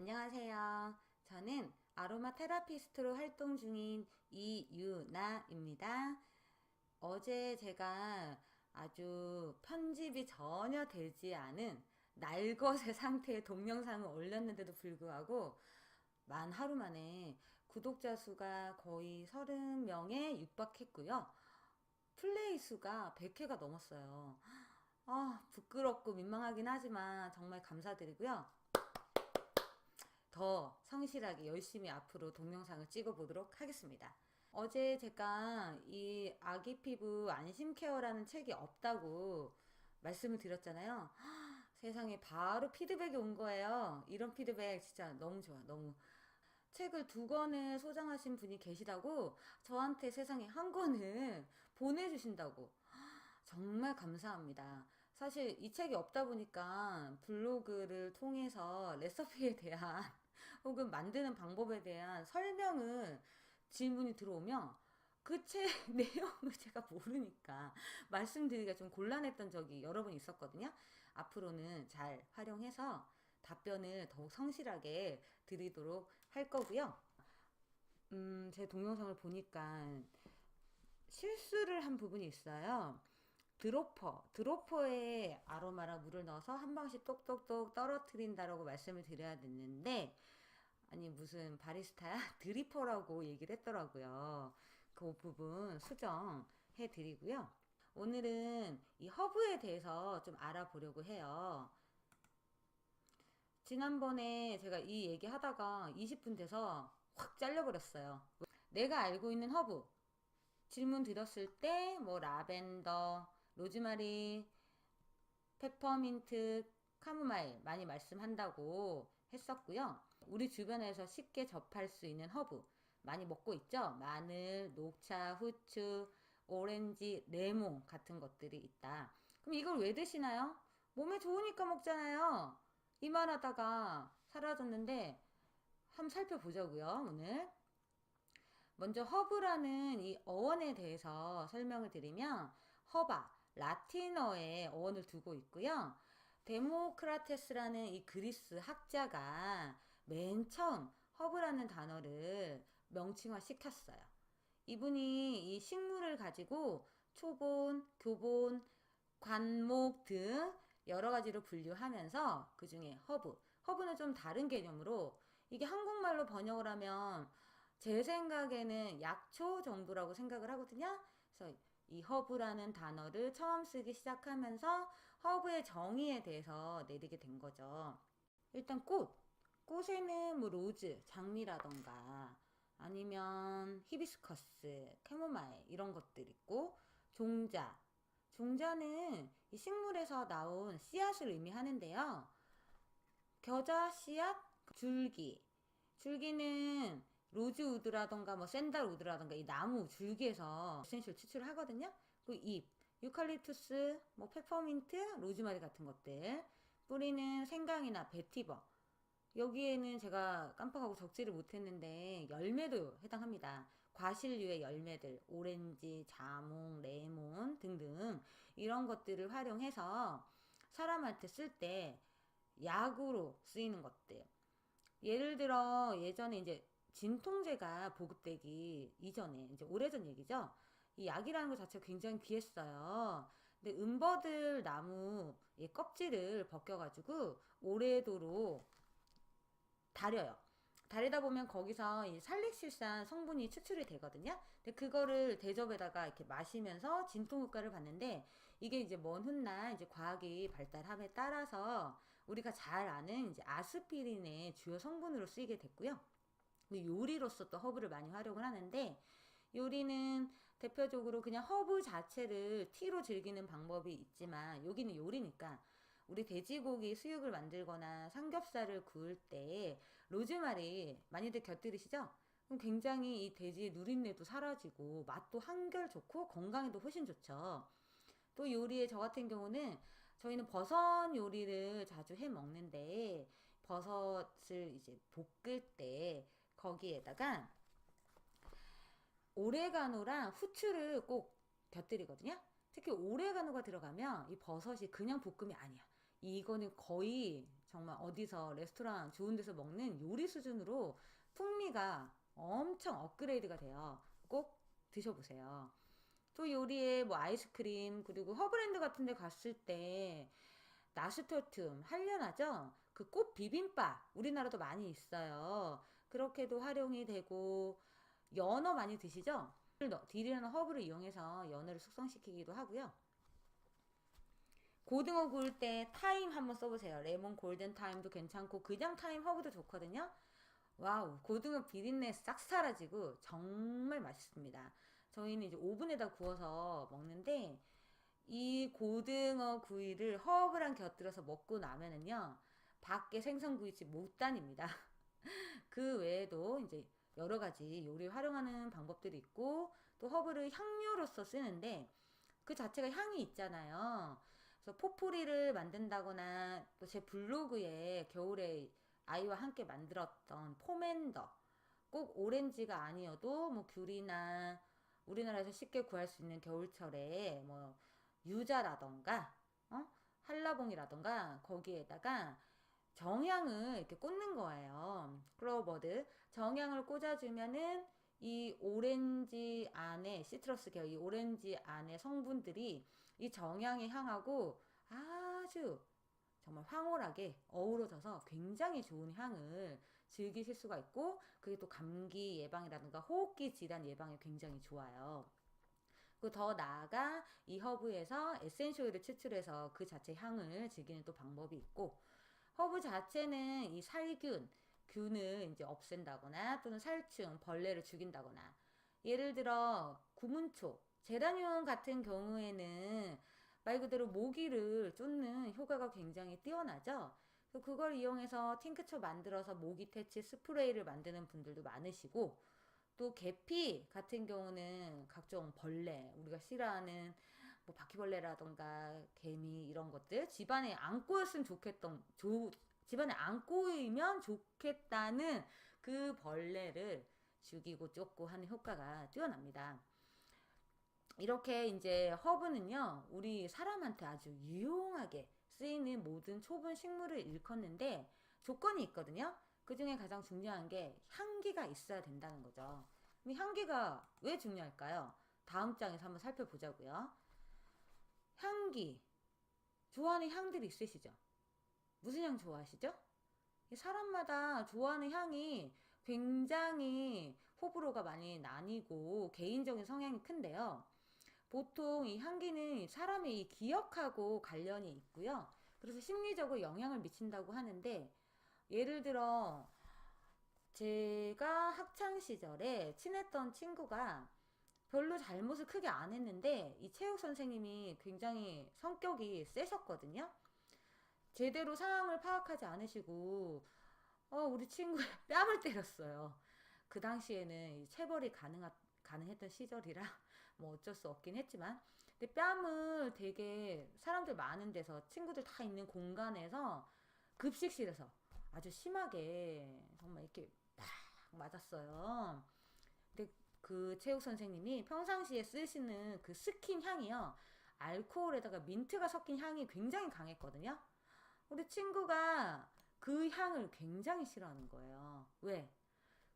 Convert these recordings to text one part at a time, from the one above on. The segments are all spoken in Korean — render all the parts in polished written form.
안녕하세요. 저는 아로마 테라피스트로 활동 중인 이유나입니다. 어제 제가 아주 편집이 전혀 되지 않은 날것의 상태의 동영상을 올렸는데도 불구하고 만 하루 만에 구독자 수가 거의 30명에 육박했고요. 플레이 수가 100회가 넘었어요. 부끄럽고 민망하긴 하지만 정말 감사드리고요. 더 성실하게 열심히 앞으로 동영상을 찍어 보도록 하겠습니다. 어제 제가 이 아기 피부 안심 케어라는 책이 없다고 말씀을 드렸잖아요. 세상에 바로 피드백이 온 거예요. 이런 피드백 진짜 너무 좋아. 너무. 책을 2권을 소장하신 분이 계시다고 저한테 세상에 한 권을 보내주신다고. 정말 감사합니다. 사실 이 책이 없다 보니까 블로그를 통해서 레시피에 대한 혹은 만드는 방법에 대한 설명을 질문이 들어오면 그 책 내용을 제가 모르니까 말씀드리기가 좀 곤란했던 적이 여러 번 있었거든요. 앞으로는 잘 활용해서 답변을 더욱 성실하게 드리도록 할 거고요. 제 동영상을 보니까 실수를 한 부분이 있어요. 드로퍼에 아로마랑 물을 넣어서 한 방씩 똑똑똑 떨어뜨린다라고 말씀을 드려야 됐는데, 아니 무슨 바리스타야? 드리퍼라고 얘기를 했더라고요. 그 부분 수정해 드리고요. 오늘은 이 허브에 대해서 좀 알아보려고 해요. 지난번에 제가 이 얘기 하다가 20분 돼서 확 잘려버렸어요. 내가 알고 있는 허브 질문 드렸을 때 뭐 라벤더, 로즈마리, 페퍼민트, 카모마일 많이 말씀한다고 했었고요. 우리 주변에서 쉽게 접할 수 있는 허브 많이 먹고 있죠. 마늘, 녹차, 후추, 오렌지, 레몬 같은 것들이 있다. 그럼 이걸 왜 드시나요? 몸에 좋으니까 먹잖아요. 이 말하다가 사라졌는데 한번 살펴보자고요, 오늘. 먼저 허브라는 이 어원에 대해서 설명을 드리면 허바, 라틴어의 어원을 두고 있고요. 데모크라테스라는 이 그리스 학자가 맨 처음 허브라는 단어를 명칭화 시켰어요. 이분이 이 식물을 가지고 초본, 교본, 관목 등 여러 가지로 분류하면서 그 중에 허브는 좀 다른 개념으로 이게 한국말로 번역을 하면 제 생각에는 약초 정도라고 생각을 하거든요. 그래서 이 허브라는 단어를 처음 쓰기 시작하면서 허브의 정의에 대해서 내리게 된 거죠. 일단 꽃에는 뭐 로즈, 장미라던가 아니면 히비스커스, 캐모마일 이런 것들 있고, 종자는 이 식물에서 나온 씨앗을 의미하는데요. 겨자, 씨앗, 줄기는 로즈우드라던가 뭐 샌달우드라던가 이 나무 줄기에서 에센셜 추출을 하거든요. 그 잎, 유칼립투스, 뭐 페퍼민트, 로즈마리 같은 것들. 뿌리는 생강이나 베티버. 여기에는 제가 깜빡하고 적지를 못했는데 열매도 해당합니다. 과실류의 열매들, 오렌지, 자몽, 레몬 등등 이런 것들을 활용해서 사람한테 쓸 때 약으로 쓰이는 것들. 예를 들어 예전에 이제 진통제가 보급되기 이전에 이제 오래전 얘기죠. 이 약이라는 것 자체가 굉장히 귀했어요. 근데 은버들 나무의 껍질을 벗겨가지고 오래도록 다려요. 다리다 보면 거기서 이 살릭실산 성분이 추출이 되거든요. 근데 그거를 대접에다가 이렇게 마시면서 진통 효과를 받는데, 이게 이제 먼 훗날 이제 과학이 발달함에 따라서 우리가 잘 아는 이제 아스피린의 주요 성분으로 쓰이게 됐고요. 요리로서 또 허브를 많이 활용을 하는데, 요리는 대표적으로 그냥 허브 자체를 티로 즐기는 방법이 있지만, 여기는 요리니까 우리 돼지고기 수육을 만들거나 삼겹살을 구울 때 로즈마리 많이들 곁들이시죠? 그럼 굉장히 이 돼지의 누린내도 사라지고 맛도 한결 좋고 건강에도 훨씬 좋죠. 또 요리에 저 같은 경우는 저희는 버섯 요리를 자주 해 먹는데, 버섯을 이제 볶을 때 거기에다가 오레가노랑 후추를 꼭 곁들이거든요. 특히 오레가노가 들어가면 이 버섯이 그냥 볶음이 아니야. 이거는 거의 정말 어디서 레스토랑 좋은 데서 먹는 요리 수준으로 풍미가 엄청 업그레이드가 돼요. 꼭 드셔보세요. 또 요리에 뭐 아이스크림 그리고 허브랜드 같은 데 갔을 때 나스토툼 한련하죠? 그 꽃 비빔밥 우리나라도 많이 있어요. 그렇게도 활용이 되고 연어 많이 드시죠? 딜이라는 허브를 이용해서 연어를 숙성시키기도 하고요. 고등어 구울 때 타임 한번 써보세요. 레몬 골든 타임도 괜찮고 그냥 타임 허브도 좋거든요. 와우, 고등어 비린내 싹 사라지고 정말 맛있습니다. 저희는 이제 오븐에다 구워서 먹는데 이 고등어 구이를 허브랑 곁들여서 먹고 나면은요 밖에 생선구이집 못 다닙니다. 그 외에도 이제 여러 가지 요리 활용하는 방법들이 있고 또 허브를 향료로서 쓰는데 그 자체가 향이 있잖아요. 그래서 포프리를 만든다거나 또 제 블로그에 겨울에 아이와 함께 만들었던 포맨더 꼭 오렌지가 아니어도 뭐 귤이나 우리나라에서 쉽게 구할 수 있는 겨울철에 뭐 유자라던가 한라봉이라던가 거기에다가 정향을 이렇게 꽂는 거예요. 클로버드 정향을 꽂아주면은 이 오렌지 안에 시트러스 계열 이 오렌지 안에 성분들이 이 정향의 향하고 아주 정말 황홀하게 어우러져서 굉장히 좋은 향을 즐기실 수가 있고 그게 또 감기 예방이라든가 호흡기 질환 예방에 굉장히 좋아요. 그리고 더 나아가 이 허브에서 에센셜 오일을 추출해서 그 자체 향을 즐기는 또 방법이 있고 허브 자체는 이 살균, 균을 이제 없앤다거나 또는 살충, 벌레를 죽인다거나 예를 들어 구문초, 제라늄 같은 경우에는 말 그대로 모기를 쫓는 효과가 굉장히 뛰어나죠. 그걸 이용해서 팅크처 만들어서 모기 퇴치 스프레이를 만드는 분들도 많으시고 또 계피 같은 경우는 각종 벌레 우리가 싫어하는 뭐 바퀴벌레라던가 개미 이런 것들 집안에 안 꼬였으면 좋겠던 집안에 안 꼬이면 좋겠다는 그 벌레를 죽이고 쫓고 하는 효과가 뛰어납니다. 이렇게 이제 허브는요 우리 사람한테 아주 유용하게 쓰이는 모든 초본 식물을 일컫는데 조건이 있거든요. 그 중에 가장 중요한 게 향기가 있어야 된다는 거죠. 그럼 향기가 왜 중요할까요? 다음 장에서 한번 살펴보자고요. 향기 좋아하는 향들이 있으시죠? 무슨 향 좋아하시죠? 사람마다 좋아하는 향이 굉장히 호불호가 많이 나뉘고 개인적인 성향이 큰데요. 보통 이 향기는 사람의 이 기억하고 관련이 있고요. 그래서 심리적으로 영향을 미친다고 하는데 예를 들어 제가 학창 시절에 친했던 친구가 별로 잘못을 크게 안 했는데 이 체육 선생님이 굉장히 성격이 세셨거든요. 제대로 상황을 파악하지 않으시고 우리 친구의 뺨을 때렸어요. 그 당시에는 체벌이 가능했던 시절이라 뭐 어쩔 수 없긴 했지만 근데 뺨을 되게 사람들 많은 데서 친구들 다 있는 공간에서 급식실에서 아주 심하게 정말 이렇게 딱 맞았어요. 근데 그 체육 선생님이 평상시에 쓰시는 그 스킨 향이요. 알코올에다가 민트가 섞인 향이 굉장히 강했거든요. 우리 친구가 그 향을 굉장히 싫어하는 거예요. 왜?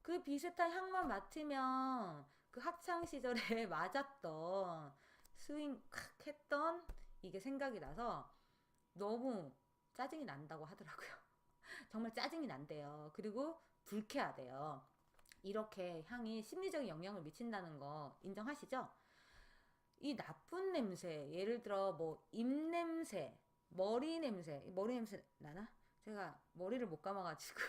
그 비슷한 향만 맡으면 그 학창 시절에 맞았던 스윙 칵 했던 이게 생각이 나서 너무 짜증이 난다고 하더라고요. 정말 짜증이 난대요. 그리고 불쾌하대요. 이렇게 향이 심리적인 영향을 미친다는 거 인정하시죠? 이 나쁜 냄새, 예를 들어 뭐 입냄새, 머리 냄새 나나? 제가 머리를 못 감아가지고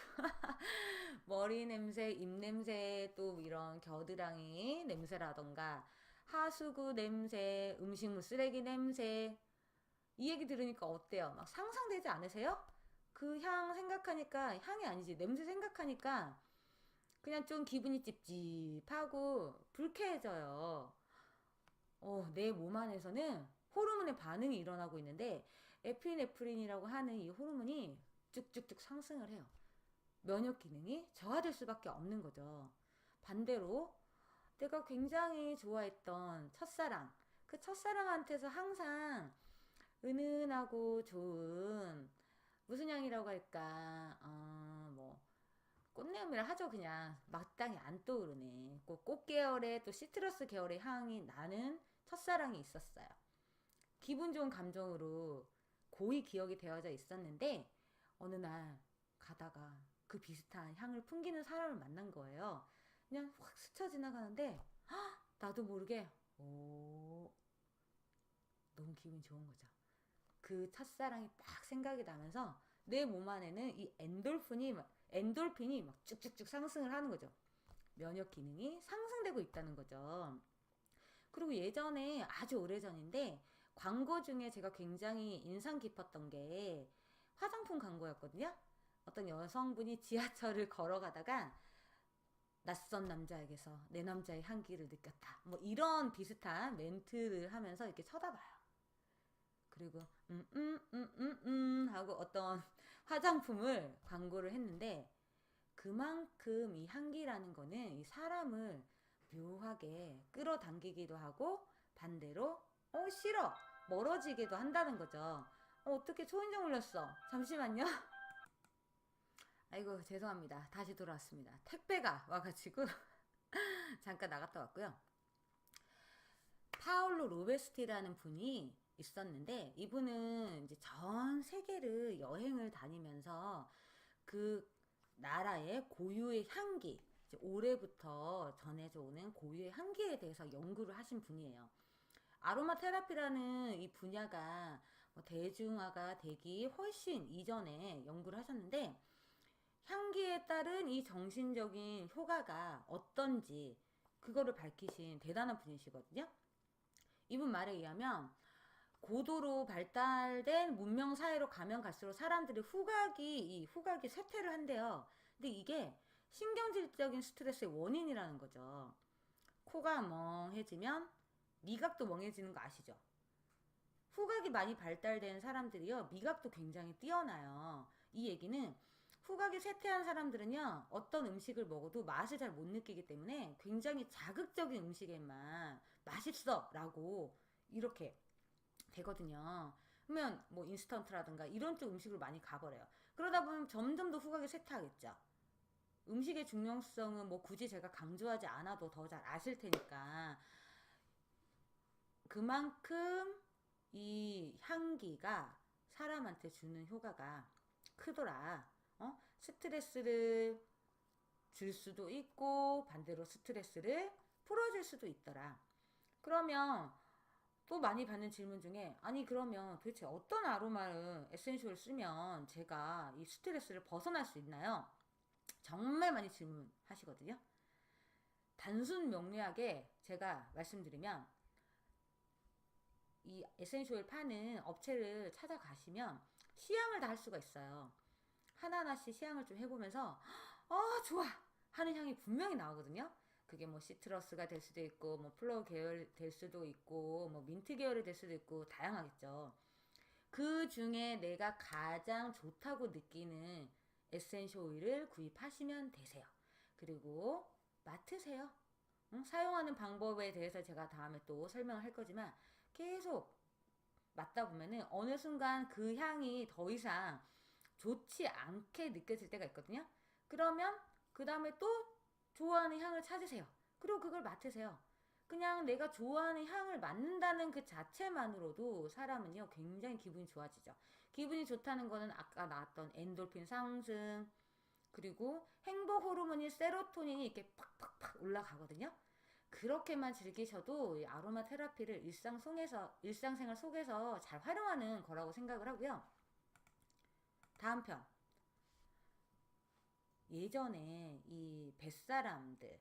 머리 냄새, 입 냄새, 또 이런 겨드랑이 냄새라던가 하수구 냄새, 음식물 쓰레기 냄새 이 얘기 들으니까 어때요? 막 상상되지 않으세요? 그 향 생각하니까 향이 아니지 냄새 생각하니까 그냥 좀 기분이 찝찝하고 불쾌해져요. 내 몸 안에서는 호르몬의 반응이 일어나고 있는데 에피네프린이라고 하는 이 호르몬이 쭉쭉쭉 상승을 해요. 면역 기능이 저하될 수밖에 없는 거죠. 반대로 내가 굉장히 좋아했던 첫사랑, 그 첫사랑한테서 항상 은은하고 좋은 무슨 향이라고 할까? 뭐 꽃내음이라 하죠. 그냥 마땅히 안 떠오르네. 꽃 계열의 또 시트러스 계열의 향이 나는 첫사랑이 있었어요. 기분 좋은 감정으로 고이 기억이 되어져 있었는데 어느 날 가다가 그 비슷한 향을 풍기는 사람을 만난 거예요. 그냥 확 스쳐 지나가는데 나도 모르게 오 너무 기분 좋은 거죠. 그 첫사랑이 딱 생각이 나면서 내 몸 안에는 이 엔돌핀이 막 쭉쭉쭉 상승을 하는 거죠. 면역 기능이 상승되고 있다는 거죠. 그리고 예전에 아주 오래전인데 광고 중에 제가 굉장히 인상 깊었던 게 화장품 광고였거든요. 어떤 여성분이 지하철을 걸어가다가 낯선 남자에게서 내 남자의 향기를 느꼈다. 뭐 이런 비슷한 멘트를 하면서 이렇게 쳐다봐요. 그리고 하고 어떤 화장품을 광고를 했는데 그만큼 이 향기라는 거는 이 사람을 묘하게 끌어당기기도 하고 반대로 싫어 멀어지기도 한다는 거죠. 어떻게 초인종 울렸어? 잠시만요. 아이고 죄송합니다. 다시 돌아왔습니다. 택배가 와가지고 잠깐 나갔다 왔고요. 파올로 로베스티라는 분이 있었는데 이분은 이제 전 세계를 여행을 다니면서 그 나라의 고유의 향기, 이제 올해부터 전해져 오는 고유의 향기에 대해서 연구를 하신 분이에요. 아로마 테라피라는 이 분야가 뭐 대중화가 되기 훨씬 이전에 연구를 하셨는데 향기에 따른 이 정신적인 효과가 어떤지 그거를 밝히신 대단한 분이시거든요. 이분 말에 의하면 고도로 발달된 문명 사회로 가면 갈수록 사람들이 후각이 쇠퇴를 한대요. 근데 이게 신경질적인 스트레스의 원인이라는 거죠. 코가 멍해지면 미각도 멍해지는 거 아시죠? 후각이 많이 발달된 사람들이요, 미각도 굉장히 뛰어나요. 이 얘기는 후각이 쇠퇴한 사람들은요, 어떤 음식을 먹어도 맛을 잘 못 느끼기 때문에 굉장히 자극적인 음식에만 맛있어 라고 이렇게 되거든요. 그러면 뭐 인스턴트라든가 이런 쪽 음식으로 많이 가버려요. 그러다 보면 점점 더 후각이 쇠퇴하겠죠. 음식의 중요성은 뭐 굳이 제가 강조하지 않아도 더 잘 아실 테니까 그만큼 이 향기가 사람한테 주는 효과가 크더라. 스트레스를 줄 수도 있고 반대로 스트레스를 풀어줄 수도 있더라. 그러면 또 많이 받는 질문 중에 아니 그러면 도대체 어떤 아로마를 에센셜을 쓰면 제가 이 스트레스를 벗어날 수 있나요? 정말 많이 질문하시거든요. 단순 명료하게 제가 말씀드리면 이 에센셜 파는 업체를 찾아가시면 시향을 다 할 수가 있어요. 하나하나씩 시향을 좀 해보면서 좋아 하는 향이 분명히 나오거든요. 그게 뭐 시트러스가 될 수도 있고 뭐 플로우 계열 될 수도 있고 뭐 민트 계열이 될 수도 있고 다양하겠죠. 그 중에 내가 가장 좋다고 느끼는 에센셜 오일을 구입하시면 되세요. 그리고 맡으세요. 사용하는 방법에 대해서 제가 다음에 또 설명을 할 거지만 계속 맡다 보면은 어느 순간 그 향이 더 이상 좋지 않게 느껴질 때가 있거든요. 그러면 그 다음에 또 좋아하는 향을 찾으세요. 그리고 그걸 맡으세요. 그냥 내가 좋아하는 향을 맡는다는 그 자체만으로도 사람은요 굉장히 기분이 좋아지죠. 기분이 좋다는 거는 아까 나왔던 엔돌핀 상승 그리고 행복 호르몬인 세로토닌이 이렇게 팍팍팍 올라가거든요. 그렇게만 즐기셔도 이 아로마 테라피를 일상생활 속에서 잘 활용하는 거라고 생각을 하고요. 다음 편. 예전에 이 뱃사람들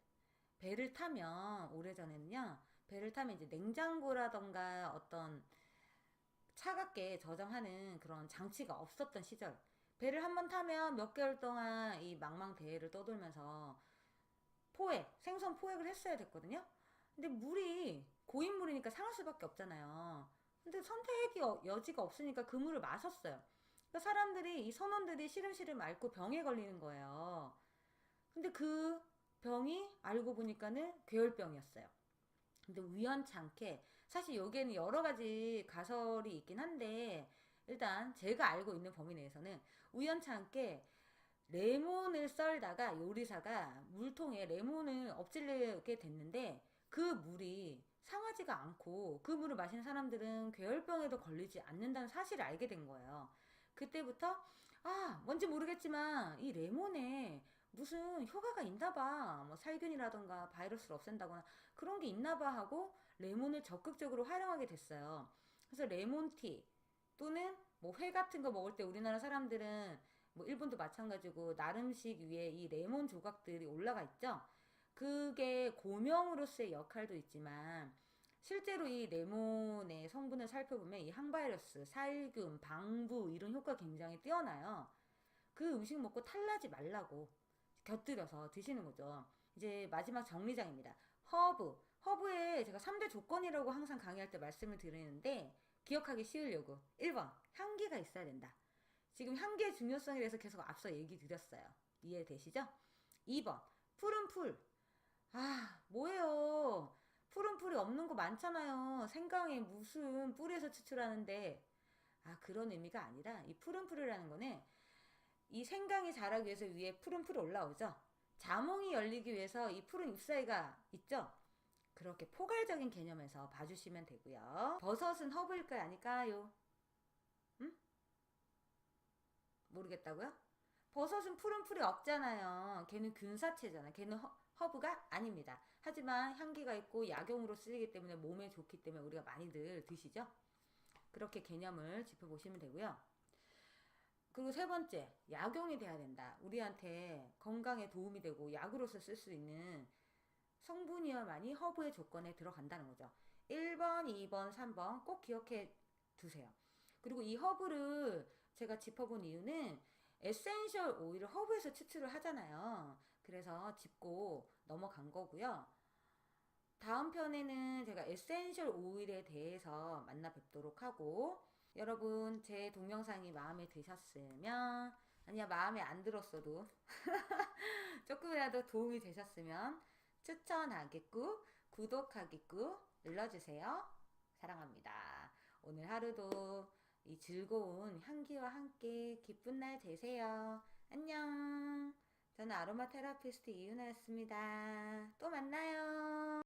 배를 타면 오래전에는요 배를 타면 이제 냉장고라던가 어떤 차갑게 저장하는 그런 장치가 없었던 시절 배를 한번 타면 몇 개월 동안 이 망망대해를 떠돌면서 생선 포획을 했어야 됐거든요. 근데 물이 고인물이니까 상할 수밖에 없잖아요. 근데 선택의 여지가 없으니까 그 물을 마셨어요. 그러니까 사람들이 이 선원들이 시름시름 앓고 병에 걸리는 거예요. 근데 그 병이 알고 보니까는 괴혈병이었어요. 근데 우연찮게 사실 여기에는 여러 가지 가설이 있긴 한데 일단 제가 알고 있는 범위 내에서는 우연찮게 레몬을 썰다가 요리사가 물통에 레몬을 엎질르게 됐는데 그 물이 상하지가 않고 그 물을 마시는 사람들은 괴혈병에도 걸리지 않는다는 사실을 알게 된 거예요. 그때부터 뭔지 모르겠지만 이 레몬에 무슨 효과가 있나 봐. 뭐 살균이라던가 바이러스를 없앤다거나 그런 게 있나 봐 하고 레몬을 적극적으로 활용하게 됐어요. 그래서 레몬티 또는 뭐 회 같은 거 먹을 때 우리나라 사람들은 뭐 일본도 마찬가지고 나름식 위에 이 레몬 조각들이 올라가 있죠. 그게 고명으로서의 역할도 있지만 실제로 이 레몬의 성분을 살펴보면 이 항바이러스, 살균, 방부 이런 효과 굉장히 뛰어나요. 그 음식 먹고 탈나지 말라고 곁들여서 드시는 거죠. 이제 마지막 정리장입니다. 허브. 허브에 제가 3대 조건이라고 항상 강의할 때 말씀을 드리는데 기억하기 쉬우려고. 1번, 향기가 있어야 된다. 지금 향기의 중요성에 대해서 계속 앞서 얘기 드렸어요. 이해되시죠? 2번, 푸른 풀. 뭐예요? 푸른 풀이 없는 거 많잖아요. 생강에 무슨 뿌리에서 추출하는데. 그런 의미가 아니라 이 푸른 풀이라는 거는 이 생강이 자라기 위해서 위에 푸른 풀이 올라오죠. 자몽이 열리기 위해서 이 푸른 잎사귀가 있죠. 그렇게 포괄적인 개념에서 봐주시면 되고요. 버섯은 허브일까요? 아닐까요? 응? 모르겠다고요? 버섯은 푸른 풀이 없잖아요. 걔는 균사체잖아. 걔는 허브가 아닙니다. 하지만 향기가 있고 약용으로 쓰이기 때문에 몸에 좋기 때문에 우리가 많이들 드시죠. 그렇게 개념을 짚어보시면 되고요. 그리고 세 번째, 약용이 돼야 된다. 우리한테 건강에 도움이 되고 약으로서 쓸 수 있는 성분이어야만이 허브의 조건에 들어간다는 거죠. 1번, 2번, 3번 꼭 기억해 두세요. 그리고 이 허브를 제가 짚어본 이유는 에센셜 오일을 허브에서 추출을 하잖아요. 그래서 짚고 넘어간 거고요. 다음 편에는 제가 에센셜 오일에 대해서 만나 뵙도록 하고 여러분 제 동영상이 마음에 드셨으면 아니야 마음에 안 들었어도 조금이라도 도움이 되셨으면 추천하기꾹 구독하기꾹 눌러주세요. 사랑합니다. 오늘 하루도 이 즐거운 향기와 함께 기쁜 날 되세요. 안녕. 저는 아로마 테라피스트 이윤아였습니다. 또 만나요.